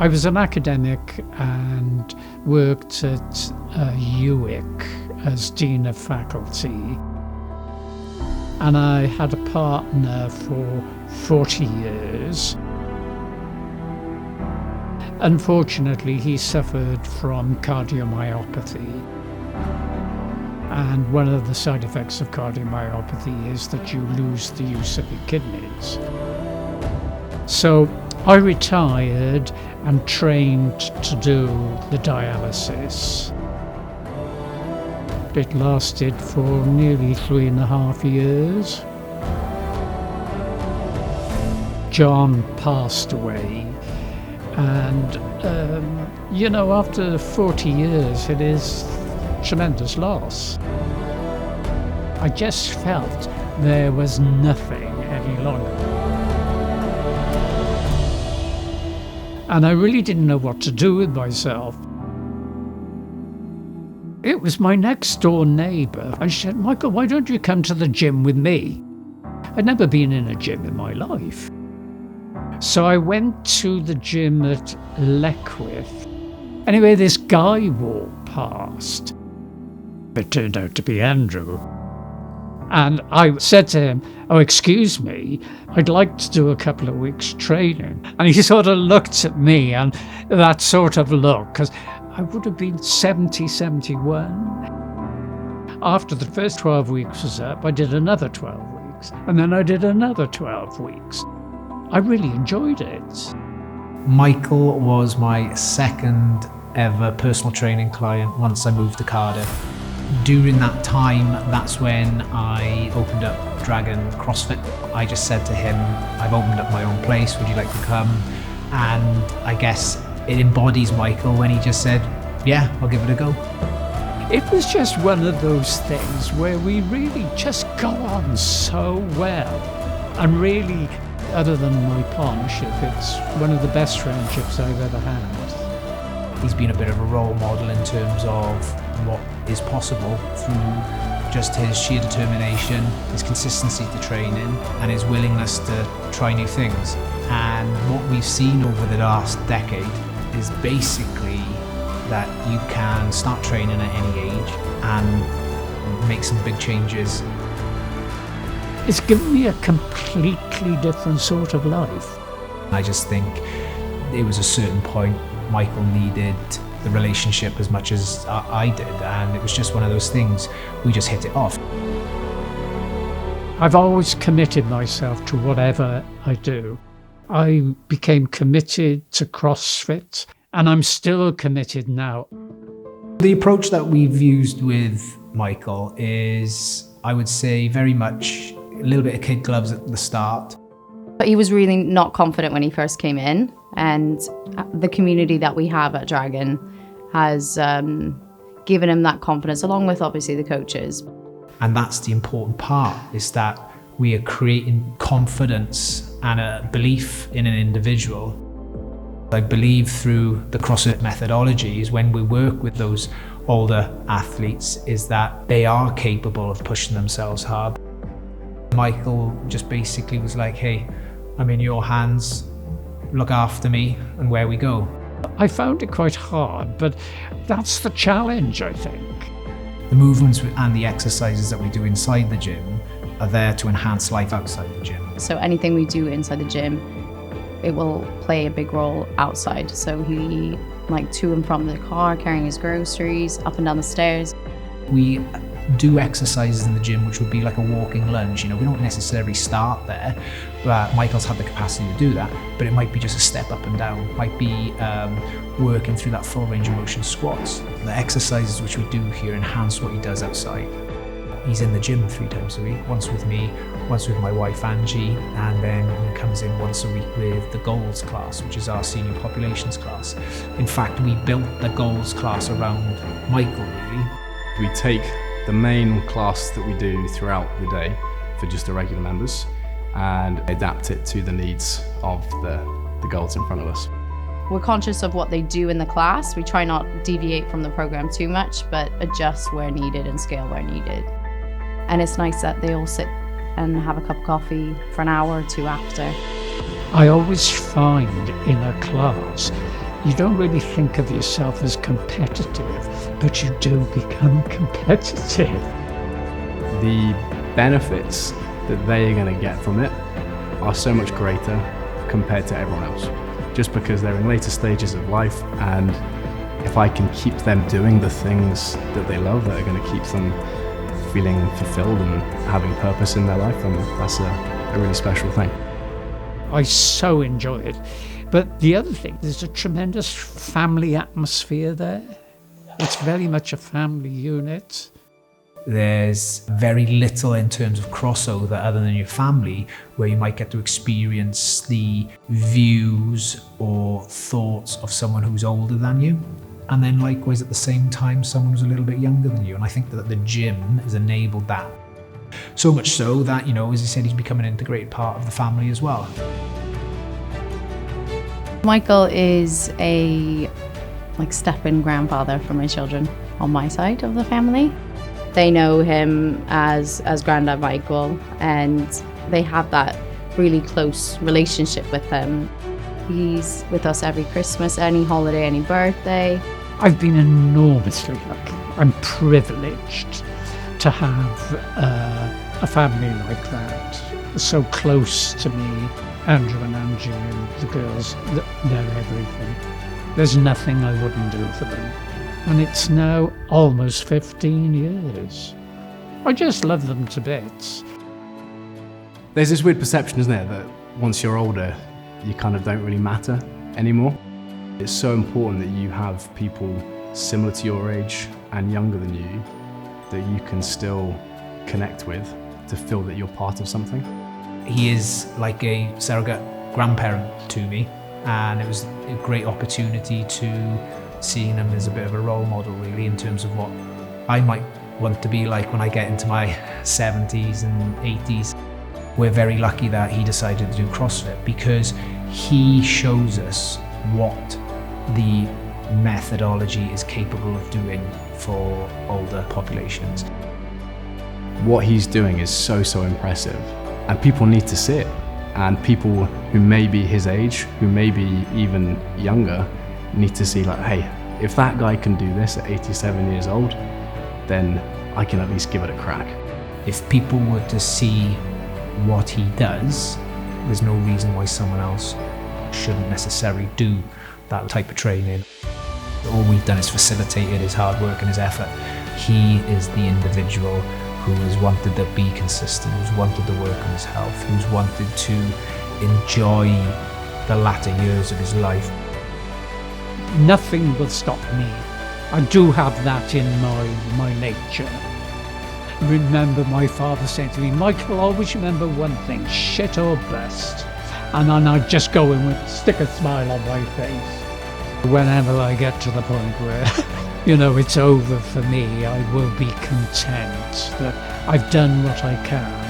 I was an academic and worked at UWIC as Dean of Faculty. And I had a partner for 40 years. Unfortunately, he suffered from cardiomyopathy. And one of the side effects of cardiomyopathy is that you lose the use of your kidneys. So I retired and trained to do the dialysis. It lasted for nearly 3.5 years. John passed away, and after 40 years, it is tremendous loss. I just felt there was nothing any longer. And I really didn't know what to do with myself. It was my next door neighbour. I said, "Michael, why don't you come to the gym with me?" I'd never been in a gym in my life. So I went to the gym at Leckwith. Anyway, this guy walked past. It turned out to be Andrew. And I said to him, "Oh, excuse me, I'd like to do a couple of weeks training." And he sort of looked at me, and that sort of look, because I would have been 70, 71. After the first 12 weeks was up, I did another 12 weeks. And then I did another 12 weeks. I really enjoyed it. Michael was my second ever personal training client once I moved to Cardiff. During that time, that's when I opened up Dragon CrossFit. I just said to him, "I've opened up my own place, would you like to come?" And I guess it embodies Michael when he just said, "Yeah, I'll give it a go." It was just one of those things where we really just got on so well. And really, other than my partnership, it's one of the best friendships I've ever had. He's been a bit of a role model in terms of what is possible through just his sheer determination, his consistency to training, and his willingness to try new things. And what we've seen over the last decade is basically that you can start training at any age and make some big changes. It's given me a completely different sort of life. I just think it was a certain point Michael needed the relationship as much as I did, and it was just one of those things, we just hit it off. I've always committed myself to whatever I do. I became committed to CrossFit, and I'm still committed now. The approach that we've used with Michael is, I would say, very much a little bit of kid gloves at the start. But he was really not confident when he first came in, and the community that we have at Dragon has given him that confidence, along with obviously the coaches. And that's the important part, is that we are creating confidence and a belief in an individual. I believe through the CrossFit methodologies, when we work with those older athletes, is that they are capable of pushing themselves hard. Michael just basically was like, "Hey, I'm in your hands, look after me, and where we go." I found it quite hard, but that's the challenge, I think. The movements and the exercises that we do inside the gym are there to enhance life outside the gym. So anything we do inside the gym, it will play a big role outside. So he, like, to and from the car, carrying his groceries, up and down the stairs. We do exercises in the gym which would be like a walking lunge. We don't necessarily start there, but Michael's had the capacity to do that, but it might be just a step up and down, might be working through that full range of motion squats. The exercises which we do here enhance what he does outside. He's in the gym 3 times a week, once with me, once with my wife Angie, and then he comes in once a week with the goals class, which is our senior populations class. In fact, we built the goals class around Michael, really. We take the main class that we do throughout the day for just the regular members and adapt it to the needs of the goals in front of us. We're conscious of what they do in the class. We try not to deviate from the program too much, but adjust where needed and scale where needed. And it's nice that they all sit and have a cup of coffee for an hour or two after. I always find in a class You don't really think of yourself as competitive, but you do become competitive. The benefits that they are going to get from it are so much greater compared to everyone else, just because they're in later stages of life, and if I can keep them doing the things that they love, that are going to keep them feeling fulfilled and having purpose in their life, then that's a really special thing. I so enjoy it. But the other thing, there's a tremendous family atmosphere there. It's very much a family unit. There's very little in terms of crossover other than your family, where you might get to experience the views or thoughts of someone who's older than you. And then likewise at the same time, someone who's a little bit younger than you. And I think that the gym has enabled that. So much so that, you know, as I said, he's become an integrated part of the family as well. Michael is a step-in grandfather for my children on my side of the family. They know him as Grandad Michael, and they have that really close relationship with him. He's with us every Christmas, any holiday, any birthday. I've been enormously lucky. I'm privileged to have a family like that, so close to me. Andrew and Angie and the girls, they're everything. There's nothing I wouldn't do for them. And it's now almost 15 years. I just love them to bits. There's this weird perception, isn't there, that once you're older, you kind of don't really matter anymore. It's so important that you have people similar to your age and younger than you that you can still connect with to feel that you're part of something. He is like a surrogate grandparent to me, and it was a great opportunity to seeing him as a bit of a role model, really, in terms of what I might want to be like when I get into my 70s and 80s. We're very lucky that he decided to do CrossFit because he shows us what the methodology is capable of doing for older populations. What he's doing is so impressive, and people need to see it. And people who may be his age, who may be even younger, need to see, like, hey, if that guy can do this at 87 years old, then I can at least give it a crack. If people were to see what he does, there's no reason why someone else shouldn't necessarily do that type of training. All we've done is facilitated his hard work and his effort. He is the individual who has wanted to be consistent, who's wanted to work on his health, who's wanted to enjoy the latter years of his life. Nothing will stop me. I do have that in my nature. Remember my father saying to me, Michael, always remember one thing, shit or bust. And then I'd just go in with stick a smile on my face. Whenever I get to the point where, you know, it's over for me, I will be content that I've done what I can.